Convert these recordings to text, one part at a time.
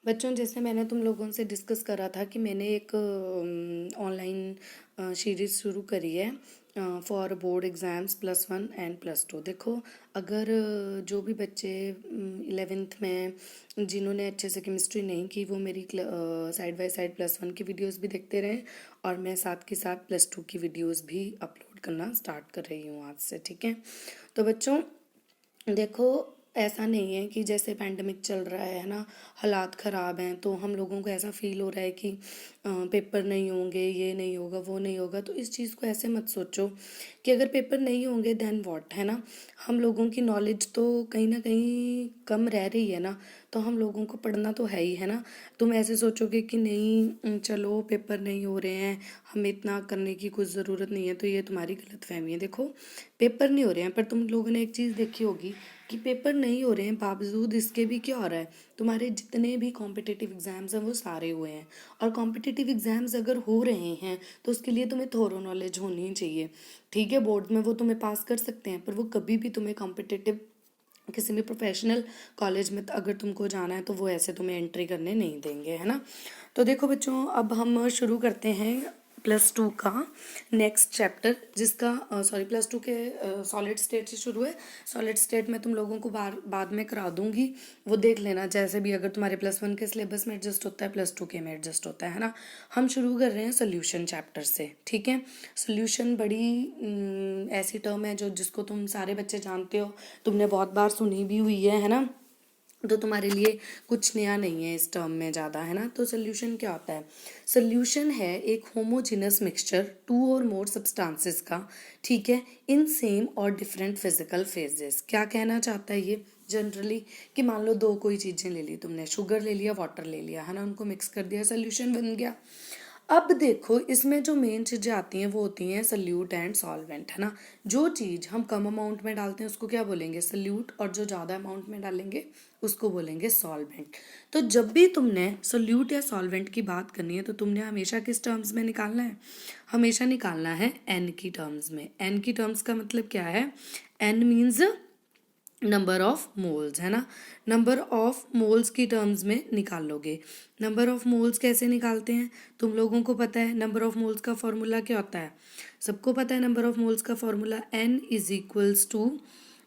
बच्चों, जैसे मैंने तुम लोगों से डिस्कस करा था कि मैंने एक ऑनलाइन सीरीज़ शुरू करी है फॉर बोर्ड एग्ज़ाम्स +1 एंड +2। देखो, अगर जो भी बच्चे 11th में जिन्होंने अच्छे से केमिस्ट्री नहीं की, वो मेरी साइड बाय साइड +1 की वीडियोस भी देखते रहें, और मैं साथ के साथ +2 की वीडियोस भी अपलोड करना स्टार्ट कर रही हूँ आज से। ठीक है? तो बच्चों, देखो, ऐसा नहीं है कि जैसे पैंडमिक चल रहा है ना, हालात ख़राब हैं, तो हम लोगों को ऐसा फील हो रहा है कि पेपर नहीं होंगे, ये नहीं होगा, वो नहीं होगा। तो इस चीज़ को ऐसे मत सोचो कि अगर पेपर नहीं होंगे देन व्हाट, है ना। हम लोगों की नॉलेज तो कहीं ना कहीं कम रह रही है ना, तो हम लोगों को पढ़ना तो है ही, है ना। तुम ऐसे सोचोगे कि नहीं, चलो पेपर नहीं हो रहे हैं, हमें इतना करने की कुछ ज़रूरत नहीं है, तो ये तुम्हारी गलतफहमी है। देखो, पेपर नहीं हो रहे हैं, पर तुम लोगों ने एक चीज़ देखी होगी कि पेपर नहीं हो रहे हैं, बावजूद इसके भी क्या हो रहा है, तुम्हारे जितने भी कॉम्पिटिटिव एग्ज़ाम्स हैं वो सारे हुए हैं। और कॉम्पिटिटिव एग्ज़ाम्स अगर हो रहे हैं तो उसके लिए तुम्हें थोरो नॉलेज होनी ही चाहिए। ठीक है, बोर्ड में वो तुम्हें पास कर सकते हैं, पर वो कभी भी तुम्हें कॉम्पिटिटिव किसी भी प्रोफेशनल कॉलेज में अगर तुमको जाना है तो वो ऐसे तुम्हें एंट्री करने नहीं देंगे, है ना। तो देखो बच्चों, अब हम शुरू करते हैं +2 का नेक्स्ट चैप्टर, जिसका +2 के सॉलिड स्टेट से शुरू है। सॉलिड स्टेट में तुम लोगों को बाद में करा दूंगी, वो देख लेना जैसे भी, अगर तुम्हारे +1 के सिलेबस में एडजस्ट होता है +2 के में एडजस्ट होता है ना। हम शुरू कर रहे हैं सोल्यूशन चैप्टर से। ठीक है? सोल्यूशन बड़ी ऐसी टर्म है जो जिसको तुम सारे बच्चे जानते हो, तुमने बहुत बार सुनी भी हुई है ना। तो तुम्हारे लिए कुछ नया नहीं है इस टर्म में ज़्यादा, है ना। तो सोल्यूशन क्या होता है? सोल्यूशन है एक होमोजेनस मिक्सचर 2 और मोर सब्सटेंसेस का, ठीक है, इन सेम और डिफरेंट फिजिकल फेजेस। क्या कहना चाहता है ये जनरली, कि मान लो दो कोई चीज़ें ले ली तुमने, शुगर ले लिया, वाटर ले लिया, है ना, उनको मिक्स कर दिया, सोल्यूशन बन गया। अब देखो, इसमें जो मेन चीज़ें आती हैं वो होती हैं सल्यूट एंड सॉल्वेंट, है ना। जो चीज़ हम कम अमाउंट में डालते हैं उसको क्या बोलेंगे? सल्यूट, और जो ज़्यादा अमाउंट में डालेंगे उसको बोलेंगे सॉल्वेंट। तो जब भी तुमने सल्यूट या सॉल्वेंट की बात करनी है तो तुमने हमेशा किस टर्म्स में निकालना है? हमेशा निकालना है एन की टर्म्स में। एन की टर्म्स का मतलब क्या है? N means number of moles, है ना। नंबर ऑफ मोल्स की टर्म्स में निकालोगे। नंबर ऑफ मोल्स कैसे निकालते हैं? तुम लोगों को पता है नंबर ऑफ मोल्स का फॉर्मूला क्या होता है? सबको पता है नंबर ऑफ मोल्स का formula N=2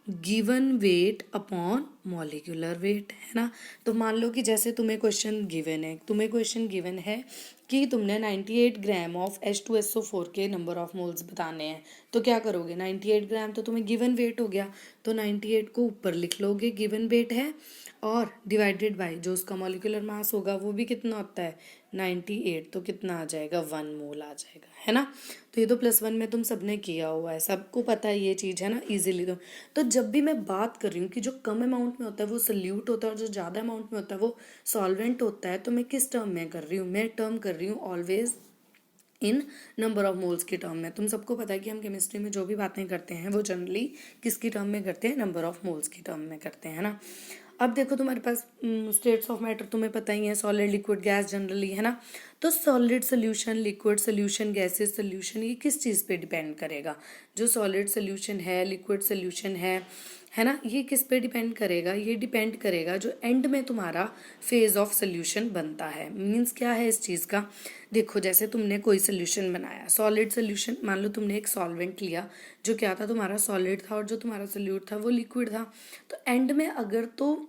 given weight upon molecular weight, है ना। तो मान लो कि जैसे तुम्हें क्वेश्चन गिवन है कि तुमने 98 ग्राम ऑफ H2SO4 के नंबर ऑफ मोल्स बताने हैं, तो क्या करोगे? 98 ग्राम तो तुम्हें गिवन वेट हो गया, तो 98 को ऊपर लिख लोगे, गिवन वेट है, और डिवाइडेड बाय जो उसका मॉलिक्यूलर मास होगा वो भी कितना होता है? 98। तो कितना आ जाएगा? 1 मोल आ जाएगा, है ना। तो ये तो +1 में तुम सबने किया हुआ है, सबको पता है ये चीज़, है ना, इजीली। तो जब भी मैं बात कर रही हूँ कि जो कम अमाउंट में होता है वो सल्यूट होता है और जो ज़्यादा अमाउंट में होता है वो सॉल्वेंट होता है, तो मैं किस टर्म में कर रही हूँ? मैं टर्म कर रही हूँ always in number of moles की टर्म में। तुम सबको पता है कि हम केमिस्ट्री में जो भी बातें करते हैं वो जनरली किसकी टर्म में करते हैं? नंबर ऑफ मोल्स की टर्म में करते हैं ना। अब देखो, तुम्हारे पास स्टेट्स ऑफ मैटर तुम्हें पता ही है, सॉलिड, लिक्विड, गैस जनरली, है ना। तो solid solution, liquid solution, gases solution, ये किस चीज़ पे डिपेंड करेगा? जो सॉलिड सोल्यूशन है, लिक्विड सोल्यूशन है ना, ये किस पे डिपेंड करेगा? ये डिपेंड करेगा जो एंड में तुम्हारा फेज ऑफ सोल्यूशन बनता है। मीन्स क्या है इस चीज़ का? देखो, जैसे तुमने कोई सोल्यूशन बनाया, सॉलिड सोल्यूशन, मान लो तुमने एक सॉल्वेंट लिया जो क्या था? तुम्हारा सॉलिड था, और जो तुम्हारा सोल्यूट था वो लिक्विड था। तो एंड में अगर तो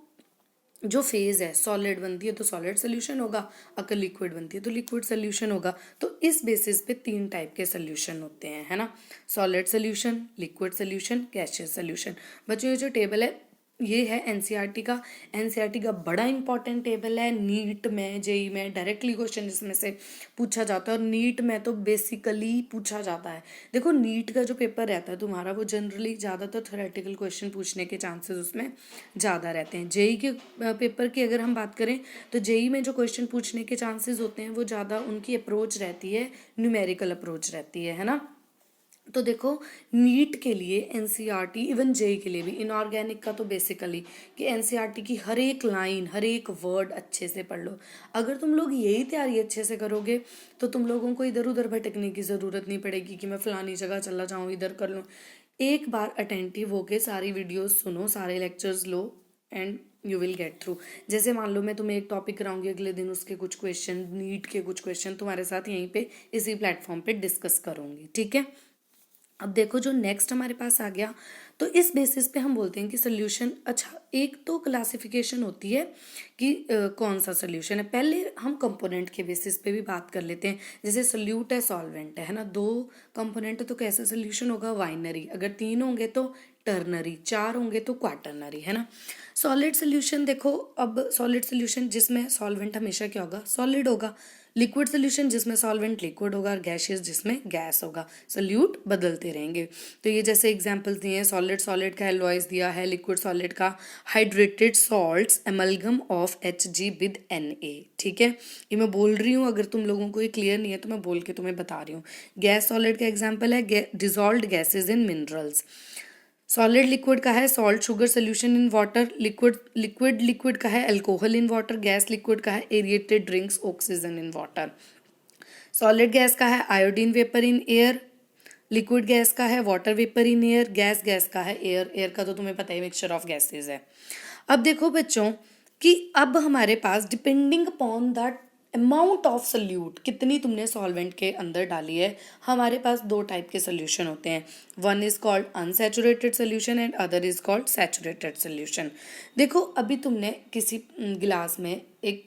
जो फेज है, सॉलिड बनती है तो सॉलिड सोल्यूशन होगा, अगर लिक्विड बनती है तो लिक्विड सोल्यूशन होगा। तो इस बेसिस पे 3 टाइप के सोल्यूशन होते हैं, है ना। Solid solution, liquid solution, gaseous solution. बच्चों, ये जो टेबल है ये है एनसीईआरटी का। एनसीईआरटी का बड़ा इंपॉर्टेंट टेबल है। नीट में, जेई में डायरेक्टली क्वेश्चन इसमें से पूछा जाता है, और नीट में तो बेसिकली पूछा जाता है। देखो, नीट का जो पेपर रहता है तुम्हारा वो जनरली ज़्यादातर थ्योरेटिकल क्वेश्चन पूछने के चांसेस उसमें ज़्यादा रहते हैं। जेई के पेपर की अगर हम बात करें तो जेई में जो क्वेश्चन पूछने के चांसेस होते हैं वो ज़्यादा उनकी अप्रोच रहती है, न्यूमेरिकल अप्रोच रहती है ना। तो देखो, नीट के लिए एनसीईआरटी, इवन जेई के लिए भी, इनऑर्गेनिक का तो बेसिकली कि एनसीईआरटी की हर एक लाइन, हर एक वर्ड अच्छे से पढ़ लो। अगर तुम लोग यही तैयारी अच्छे से करोगे तो तुम लोगों को इधर उधर भटकने की ज़रूरत नहीं पड़ेगी कि मैं फलानी जगह चला जाऊँ, इधर कर लूँ। एक बार अटेंटिव होके सारी वीडियोस सुनो, सारे lectures low, and you will get through. जैसे मान लो मैं तुम्हें एक टॉपिक कराऊंगी, अगले दिन उसके कुछ क्वेश्चन, नीट के कुछ क्वेश्चन तुम्हारे साथ यहीं पे इसी प्लेटफॉर्म पे डिस्कस करूंगी, ठीक है। अब देखो जो नेक्स्ट हमारे पास आ गया, तो इस बेसिस पे हम बोलते हैं कि सोल्यूशन, अच्छा एक तो क्लासिफिकेशन होती है कि कौन सा सोल्यूशन है। पहले हम कंपोनेंट के बेसिस पे भी बात कर लेते हैं, जैसे सोल्यूट है, सॉल्वेंट है ना, दो कंपोनेंट है तो कैसा सोल्यूशन होगा, वाइनरी। अगर तीन होंगे तो टर्नरी, चार होंगे तो क्वाटरनरी, है ना। सॉलिड सोल्यूशन देखो, अब सॉलिड सोल्यूशन जिसमें सॉल्वेंट हमेशा क्या होगा, सॉलिड होगा। लिक्विड सोल्यूशन जिसमें सॉल्वेंट लिक्विड होगा, और गैसियस जिसमें गैस होगा। सोल्यूट बदलते रहेंगे। तो ये जैसे एग्जांपल्स दिए हैं, सॉलिड सॉलिड का एलॉयज दिया है, लिक्विड सॉलिड का hydrated salts amalgam of HG with Na, ठीक है। ये मैं बोल रही हूँ, अगर तुम लोगों को ये क्लियर नहीं है तो मैं बोल के तुम्हें बता रही हूँ। गैस सॉलिड का एग्जाम्पल है dissolved gases in minerals. Solid liquid का है salt sugar solution in water. Liquid का है alcohol in water. Gas liquid का है aerated drinks oxygen in water. Solid gas का है iodine vapour in air. Liquid gas का है water vapour in air. Gas का है एयर। एयर का तो तुम्हें पता ही मिक्सचर ऑफ गैसेज है। अब देखो बच्चों कि अब हमारे पास depending upon the amount of solute, कितनी तुमने सॉल्वेंट के अंदर डाली है, हमारे पास दो टाइप के सोल्यूशन होते हैं। One is called unsaturated solution and other is called saturated solution. देखो अभी तुमने किसी गिलास में एक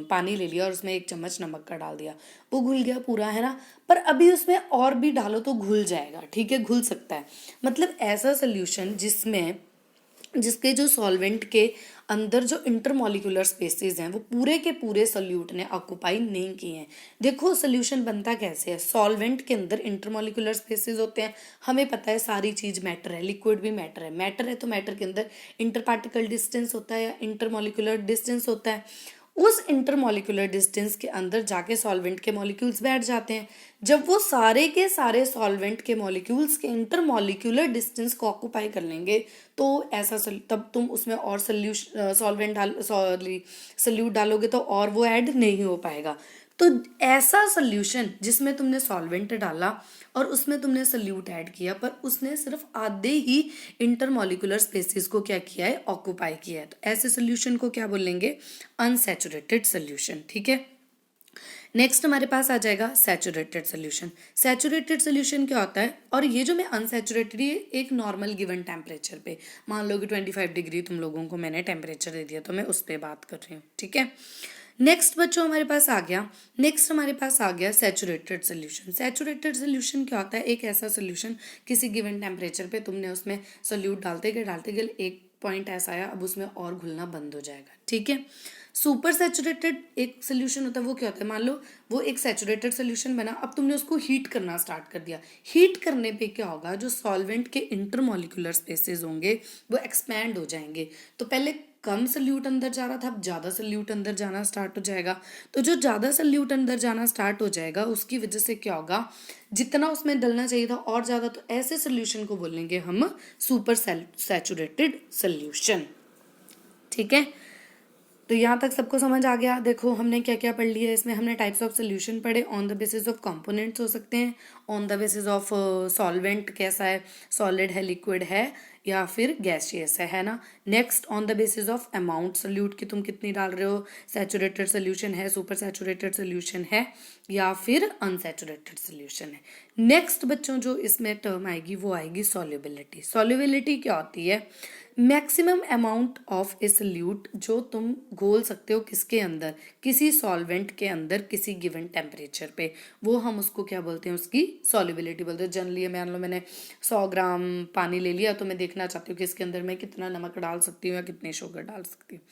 पानी ले लिया और उसमें एक चम्मच नमक का डाल दिया, वो घुल गया पूरा, है ना। पर अभी उसमें और भी डालो तो घुल जाएगा, ठीक है, घुल सकता है। मतलब ऐसा सोल्यूशन जिसके जो सॉल्वेंट के अंदर जो इंटरमॉलिक्यूलर स्पेसेस हैं वो पूरे के पूरे सोल्यूट ने ऑक्यूपाई नहीं किए हैं। देखो सोल्यूशन बनता कैसे है, सॉल्वेंट के अंदर इंटरमॉलिक्यूलर स्पेसेस होते हैं। हमें पता है सारी चीज मैटर है, लिक्विड भी मैटर है। मैटर है तो मैटर के अंदर इंटरपार्टिकल डिस्टेंस होता है या इंटरमॉलिक्यूलर डिस्टेंस होता है। उस इंटरमॉलिक्यूलर डिस्टेंस के अंदर जाके सॉल्वेंट के मॉलिक्यूल्स बैठ जाते हैं। जब वो सारे के सारे सॉल्वेंट के मॉलिक्यूल्स के इंटरमॉलिक्यूलर डिस्टेंस को ऑक्यूपाई कर लेंगे तो तब तुम उसमें और सोल्यूट डालोगे तो और वो ऐड नहीं हो पाएगा। तो ऐसा सोल्यूशन जिसमें तुमने सॉल्वेंट डाला और उसमें तुमने सोल्यूट ऐड किया, पर उसने सिर्फ आधे ही इंटरमॉलिक्यूलर स्पेसिस को क्या किया है, ऑक्यूपाई किया है, तो ऐसे सोल्यूशन को क्या बोलेंगे, अनसैचुरेटेड सोल्यूशन, ठीक है। नेक्स्ट हमारे पास आ जाएगा सैचुरेटेड सोल्यूशन। सैचुरेटेड सोल्यूशन क्या होता है, और ये जो मैं अनसैचुरेटेड, ये एक नॉर्मल गिवन टेम्परेचर पे, मान लो कि 25 डिग्री तुम लोगों को मैंने टेम्परेचर दे दिया तो मैं उस पर बात कर रही हूँ, ठीक है। नेक्स्ट बच्चों हमारे पास आ गया सैचुरेटेड सोल्यूशन। सैचुरेटेड सोल्यूशन क्या होता है, एक ऐसा सोल्यूशन किसी गिवन टेम्परेचर पे तुमने उसमें सोल्यूट डालते गए एक पॉइंट ऐसा आया, अब उसमें और घुलना बंद हो जाएगा, ठीक है। सुपर सैचुरेटेड एक सोल्यूशन होता है, वो क्या होता है, मान लो वो एक सैचुरेटेड सोल्यूशन बना, अब तुमने उसको हीट करना स्टार्ट कर दिया। हीट करने पे क्या होगा, जो सॉल्वेंट के इंटरमॉलिक्यूलर स्पेसेस होंगे वो एक्सपैंड हो जाएंगे। तो पहले कम सोल्यूट अंदर जा रहा था, अब ज़्यादा सोल्यूट अंदर जाना स्टार्ट हो जाएगा। तो जो ज़्यादा सोल्यूट अंदर जाना स्टार्ट हो जाएगा उसकी वजह से क्या होगा, जितना उसमें डलना चाहिए था और ज़्यादा, तो ऐसे सोल्यूशन को बोलेंगे हम सुपर सैचुरेटेड सोल्यूशन, ठीक है। तो यहाँ तक सबको समझ आ गया। देखो हमने क्या क्या पढ़ लिया है इसमें, हमने टाइप्स ऑफ सोल्यूशन पढ़े, on the basis of components हो सकते हैं, on the basis of solvent कैसा है, सॉलिड है, लिक्विड है या फिर गैसियस है ना। Next on the basis of amount solute की तुम कितनी डाल रहे हो, सैचुरेटेड सोल्यूशन है, सुपर सैचुरेटेड सोल्यूशन है या फिर अनसैचुरेटेड सोल्यूशन है। नेक्स्ट बच्चों जो इसमें टर्म आएगी वो आएगी सॉल्युबिलिटी। सॉल्युबिलिटी क्या होती है, maximum amount of A solute जो तुम घोल सकते हो किसके अंदर, किसी सॉल्वेंट के अंदर किसी गिवन टेम्परेचर पे, वो हम उसको क्या बोलते हैं, उसकी सॉल्युबिलिटी बोलते हैं। जनरली मान लो मैंने 100 ग्राम पानी ले लिया तो मैं देखना चाहती हूँ कि इसके अंदर मैं कितना नमक डाल सकती हूँ या कितनी शुगर डाल सकती हूँ।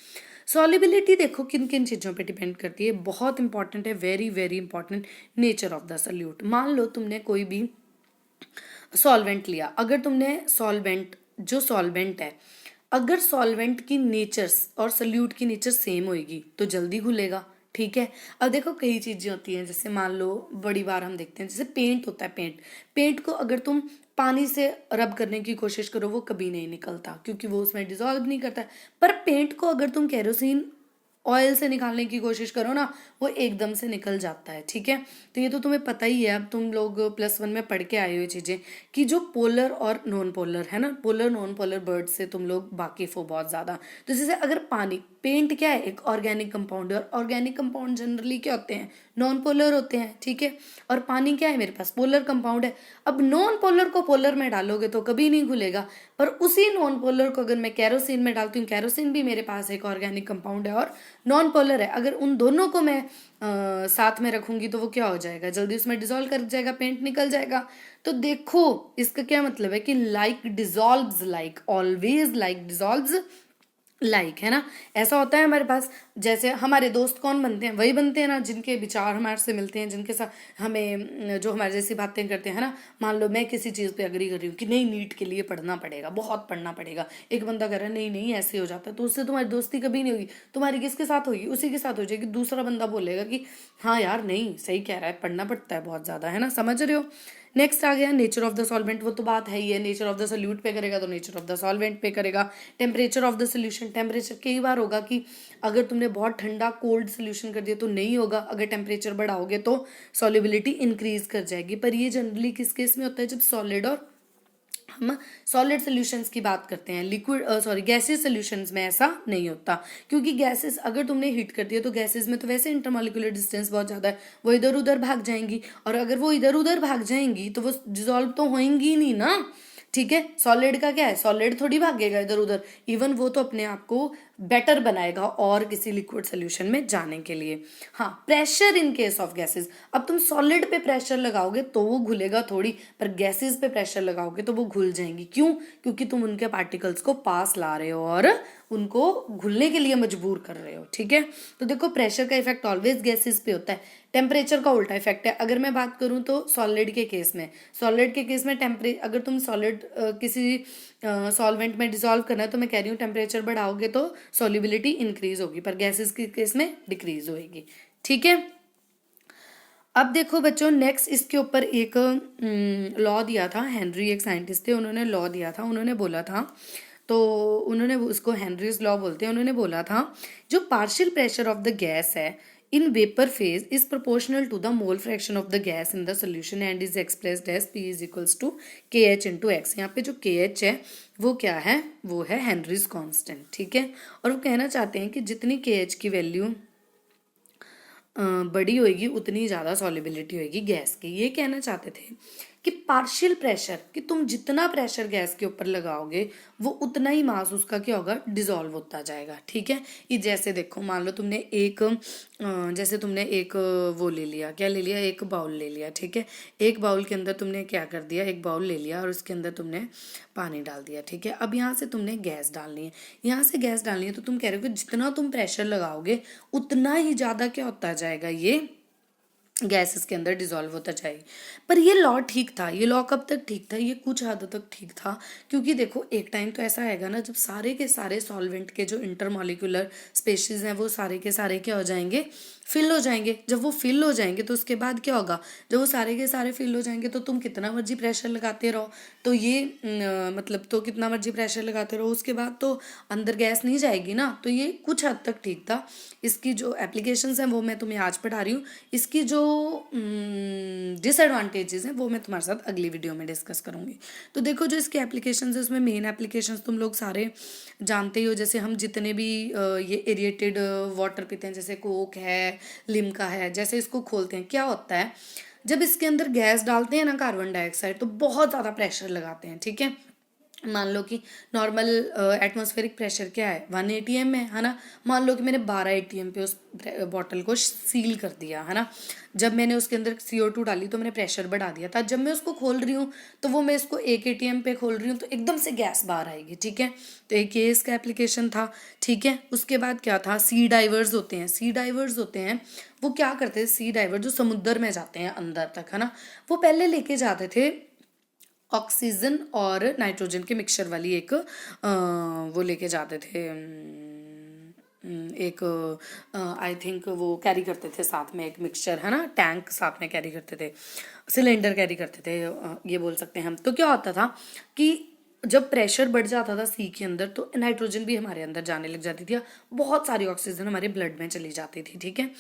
सॉल्युबिलिटी देखो किन किन चीज़ों पे डिपेंड करती है, बहुत इंपॉर्टेंट है, very very important, nature of the solute. मान लो तुमने कोई भी सॉल्वेंट लिया, अगर तुमने जो सॉल्वेंट है, अगर सॉल्वेंट की नेचर्स और सोल्यूट की नेचर सेम होएगी तो जल्दी घुलेगा, ठीक है। अब देखो कई चीज़ें होती हैं, जैसे मान लो बड़ी बार हम देखते हैं जैसे पेंट होता है, पेंट को अगर तुम पानी से रब करने की कोशिश करो वो कभी नहीं निकलता क्योंकि वो उसमें डिजॉल्व नहीं करता है। पर पेंट को अगर तुम केरोसिन ऑयल से निकालने की कोशिश करो ना, वो एकदम से निकल जाता है, ठीक है। तो ये तो तुम्हें पता ही है, अब तुम लोग +1 में पढ़ के आए हो ये चीज़ें कि जो पोलर और नॉन पोलर है ना, पोलर नॉन पोलर बर्ड से तुम लोग वाकिफ हो बहुत ज़्यादा। तो जैसे अगर पानी, पेंट क्या है, एक ऑर्गेनिक कंपाउंड है, और ऑर्गेनिक कंपाउंड जनरली क्या होते हैं, नॉन पोलर होते हैं, ठीक है। और पानी क्या है मेरे पास, पोलर कंपाउंड है। अब नॉन पोलर को पोलर में डालोगे तो कभी नहीं घुलेगा, पर उसी नॉन पोलर को अगर मैं कैरोसिन में डालती हूँ, कैरोसिन भी मेरे पास एक ऑर्गेनिक कंपाउंड है और नॉन पोलर है, अगर उन दोनों को मैं साथ में रखूंगी तो वो क्या हो जाएगा, जल्दी उसमें डिजोल्व कर जाएगा, पेंट निकल जाएगा। तो देखो इसका क्या मतलब है कि like dissolves like, always like dissolves like, है ना। ऐसा होता है हमारे पास, जैसे हमारे दोस्त कौन बनते हैं, वही बनते हैं ना जिनके विचार हमारे से मिलते हैं, जिनके साथ हमें, जो हमारे जैसी बातें करते हैं, है ना। मान लो मैं किसी चीज़ पे अग्री कर रही हूँ कि नहीं नीट के लिए पढ़ना पड़ेगा, बहुत पढ़ना पड़ेगा, एक बंदा कह रहा है नहीं नहीं ऐसे हो जाता है, तो उससे तुम्हारी दोस्ती कभी नहीं होगी। तुम्हारी किसके साथ होगी, उसी के साथ हो जाएगी। दूसरा बंदा बोलेगा कि हाँ यार नहीं सही कह रहा है, पढ़ना पड़ता है बहुत ज़्यादा, है ना, समझ रहे हो। नेक्स्ट आ गया नेचर ऑफ द सॉल्वेंट, वो तो बात है ही है, नेचर ऑफ द सोल्यूट पे करेगा तो नेचर ऑफ द सॉल्वेंट पे करेगा। Temperature of the solution, temperature कई बार होगा कि अगर तुमने बहुत ठंडा कोल्ड सोल्यूशन कर दिया तो नहीं होगा, अगर टेम्परेचर बढ़ाओगे तो सॉल्युबिलिटी इंक्रीज कर जाएगी। पर ये जनरली किस केस में होता है, जब सॉलिड और हम सॉलिड सोल्यूशंस की बात करते हैं, लिक्विड गैसेस सोल्यूशंस में ऐसा नहीं होता, क्योंकि गैसेस अगर तुमने हीट कर दिया तो गैसेस में तो वैसे इंटरमॉलिक्यूलर डिस्टेंस बहुत ज़्यादा है, वो इधर उधर भाग जाएंगी, और अगर वो इधर उधर भाग जाएंगी तो वो डिजोल्व तो होएंगी ही नहीं ना, ठीक है। सॉलिड का क्या है, सॉलिड थोड़ी भागेगा इधर उधर, इवन वो तो अपने आप को बेटर बनाएगा और किसी लिक्विड सोल्यूशन में जाने के लिए। हाँ, pressure in case of gases, अब तुम सॉलिड पे प्रेशर लगाओगे तो वो घुलेगा थोड़ी, पर गैसेस पे प्रेशर लगाओगे तो वो घुल जाएंगी। क्यों, क्योंकि तुम उनके पार्टिकल्स को पास ला रहे हो और उनको घुलने के लिए मजबूर कर रहे हो, ठीक है। तो देखो प्रेशर का इफेक्ट ऑलवेज गैसेस पे होता है, टेम्परेचर का उल्टा इफेक्ट है। अगर मैं बात करूं तो सॉलिड के केस में, अगर तुम सॉलिड किसी सॉल्वेंट में डिसॉल्व करना है तो मैं कह रही हूँ टेम्परेचर बढ़ाओगे तो सॉल्युबिलिटी इंक्रीज होगी, पर गैसेस के केस में डिक्रीज होगी, ठीक है। अब देखो बच्चों, नेक्स्ट इसके ऊपर एक लॉ दिया था, हेनरी एक साइंटिस्ट थे, उन्होंने लॉ दिया था, उन्होंने बोला था, तो उन्होंने उसको हेनरीज लॉ बोलते हैं, उन्होंने बोला था जो partial pressure of the gas है in vapour phase is proportional to the mole fraction of the gas in the solution and is expressed as P is equals to KH into x. यहाँ पे जो KH है वो क्या है, वो है हेनरीज कांस्टेंट, ठीक है। और वो कहना चाहते हैं कि जितनी KH की वैल्यू बड़ी होगी उतनी ज़्यादा सॉल्युबिलिटी होगी गैस की। ये कहना चाहते थे कि पार्शियल प्रेशर, कि तुम जितना प्रेशर गैस के ऊपर लगाओगे वो उतना ही मास उसका क्या होगा, डिजोल्व होता जाएगा, ठीक है। ये जैसे देखो, मान लो तुमने जैसे तुमने एक वो ले लिया, क्या ले लिया, एक बाउल ले लिया, ठीक है। एक बाउल के अंदर तुमने क्या कर दिया, एक बाउल ले लिया और उसके अंदर तुमने पानी डाल दिया, ठीक है। अब यहाँ से तुमने गैस डालनी है, यहाँ से गैस डालनी है, तो तुम कह रहे हो कि जितना तुम प्रेशर लगाओगे उतना ही ज़्यादा क्या होता जाएगा, ये गैस इसके अंदर डिजोल्व होता जाएगी। पर ये लॉ ठीक था, ये लॉ कब तक ठीक था, ये कुछ हद तक ठीक था, क्योंकि देखो एक टाइम तो ऐसा आएगा ना जब सारे के सारे सॉल्वेंट के जो इंटरमॉलिक्यूलर स्पेशीज हैं वो सारे के सारे क्या हो जाएंगे, फिल हो जाएंगे। जब वो फिल हो जाएंगे तो उसके बाद क्या होगा, जब वो सारे के सारे फिल हो जाएंगे तो तुम कितना मर्जी प्रेशर लगाते रहो, तो ये मतलब तो कितना मर्जी प्रेशर लगाते रहो, उसके बाद तो अंदर गैस नहीं जाएगी ना। तो ये कुछ हद तक ठीक था। इसकी जो एप्लीकेशंस हैं वो मैं तुम्हें आज पढ़ा रही हूँ, इसकी जो डिसएडवांटेजेस हैं वो मैं तुम्हारे साथ अगली वीडियो में डिस्कस करूँगी। तो देखो जो इसके एप्लीकेशंस है उसमें मेन एप्लीकेशंस तुम लोग सारे जानते ही हो, जैसे हम जितने भी ये एरिएटेड वाटर पीते हैं, जैसे कोक है, लिम्का है, जैसे इसको खोलते हैं क्या होता है, जब इसके अंदर गैस डालते हैं ना कार्बन डाइऑक्साइड, तो बहुत ज़्यादा प्रेशर लगाते हैं, ठीक है। मान लो कि नॉर्मल एटमॉस्फेरिक प्रेशर क्या है 1 ATM है ना। मान लो कि मैंने 12 ATM पे उस बॉटल को सील कर दिया, है ना। जब मैंने उसके अंदर CO2 डाली तो मैंने प्रेशर बढ़ा दिया था, जब मैं उसको खोल रही हूँ तो वो मैं इसको 1 ATM पे खोल रही हूँ तो एकदम से गैस बाहर आएगी, ठीक है। तो एक ये इसका एप्लीकेशन था, ठीक है। उसके बाद क्या था, सी डाइवर्स होते हैं, सी डाइवर्स होते हैं वो क्या करते हैं, सी डाइवर जो समुद्र में जाते हैं अंदर तक, है ना, वो पहले लेके जाते थे ऑक्सीजन और नाइट्रोजन के मिक्सचर वाली एक वो लेके जाते थे, एक आई थिंक वो कैरी करते थे साथ में एक मिक्सचर, है ना, टैंक साथ में कैरी करते थे, सिलेंडर कैरी करते थे, ये बोल सकते हैं हम। तो क्या होता था कि जब प्रेशर बढ़ जाता था सी के अंदर तो नाइट्रोजन भी हमारे अंदर जाने लग जाती थी, बहुत सारी ऑक्सीजन हमारे ब्लड में चली जाती थी, ठीक है।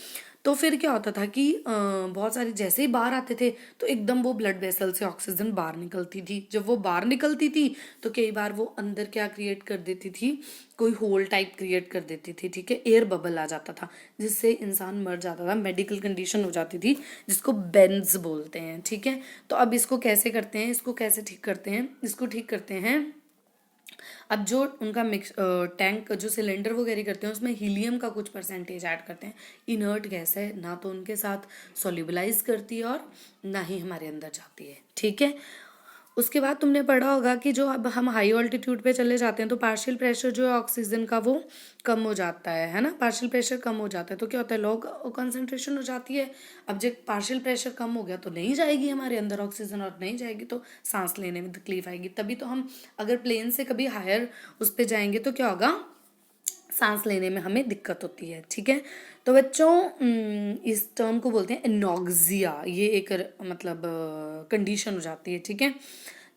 तो फिर क्या होता था कि बहुत सारी जैसे ही बाहर आते थे तो एकदम वो ब्लड वेसल से ऑक्सीजन बाहर निकलती थी। जब वो बाहर निकलती थी तो कई बार वो अंदर क्या क्रिएट कर देती थी, कोई होल टाइप क्रिएट कर देती थी, ठीक है, एयर बबल आ जाता था जिससे इंसान मर जाता था, मेडिकल कंडीशन हो जाती थी जिसको बेंज बोलते हैं, ठीक है। तो अब इसको कैसे करते हैं, इसको कैसे ठीक करते हैं, इसको ठीक करते हैं। अब जो उनका मिक्स टैंक जो सिलेंडर वो कैरी करते हैं उसमें हीलियम का कुछ परसेंटेज ऐड करते हैं। इनर्ट गैस है, ना तो उनके साथ सोल्यूबलाइज करती है और ना ही हमारे अंदर जाती है, ठीक है। उसके बाद तुमने पढ़ा होगा कि जो अब हम हाई ऑल्टीट्यूड पे चले जाते हैं तो पार्शियल प्रेशर जो है ऑक्सीजन का वो कम हो जाता है ना, पार्शियल प्रेशर कम हो जाता है तो क्या होता है, लो कंसंट्रेशन हो जाती है। अब जब पार्शियल प्रेशर कम हो गया तो नहीं जाएगी हमारे अंदर ऑक्सीजन, और नहीं जाएगी तो सांस लेने में तकलीफ आएगी। तभी तो हम अगर प्लेन से कभी हायर उस पर जाएंगे तो क्या होगा, सांस लेने में हमें दिक्कत होती है, ठीक है। तो बच्चों इस टर्म को बोलते हैं एनॉक्सिया, ये एक मतलब कंडीशन हो जाती है, ठीक है।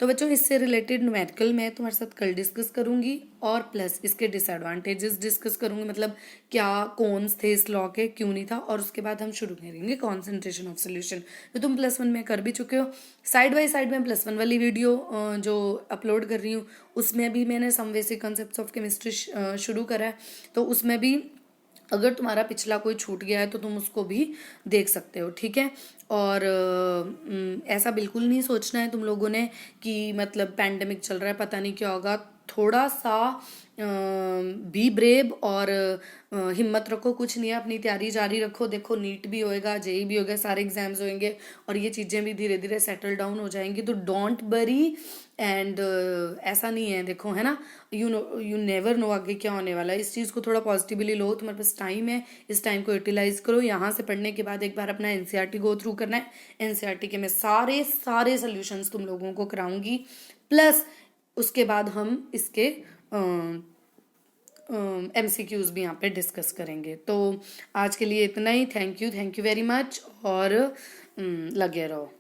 तो बच्चों इससे रिलेटेड न्यूमेरिकल मैं तुम्हारे साथ कल डिस्कस करूंगी और प्लस इसके डिसएडवांटेजेस डिस्कस करूंगी, मतलब क्या कौन्स थे इस लॉ के, क्यों नहीं था, और उसके बाद हम शुरू करेंगे कॉन्सेंट्रेशन ऑफ सोल्यूशन जो तुम +1 में कर भी चुके हो। साइड बाय साइड में +1 वाली वीडियो जो अपलोड कर रही हूँ उसमें भी मैंने some basic concepts of chemistry शुरू करा है, तो उसमें भी अगर तुम्हारा पिछला कोई छूट गया है तो तुम उसको भी देख सकते हो, ठीक है। और ऐसा बिल्कुल नहीं सोचना है तुम लोगों ने कि मतलब पैंडेमिक चल रहा है पता नहीं क्या होगा, थोड़ा सा बी ब्रेव और हिम्मत रखो, कुछ नहीं है, अपनी तैयारी जारी रखो। देखो नीट भी होएगा, जेई भी होगा, सारे एग्जाम्स होंगे और ये चीज़ें भी धीरे धीरे सेटल डाउन हो जाएंगी, तो डोंट बरी। एंड ऐसा नहीं है, देखो है ना, यू नेवर नो आगे क्या होने वाला है, इस चीज़ को थोड़ा पॉजिटिवली लो, तुम्हारे पास टाइम है, इस टाइम को यूटिलाइज करो। यहाँ से पढ़ने के बाद एक बार अपना एनसीईआरटी गो थ्रू करना है, एनसीईआरटी के मैं सारे सारे सोल्यूशंस तुम लोगों को कराऊंगी, प्लस उसके बाद हम इसके MCQs भी यहाँ पे डिस्कस करेंगे। तो आज के लिए इतना ही, थैंक यू वेरी मच, और लगे रहो।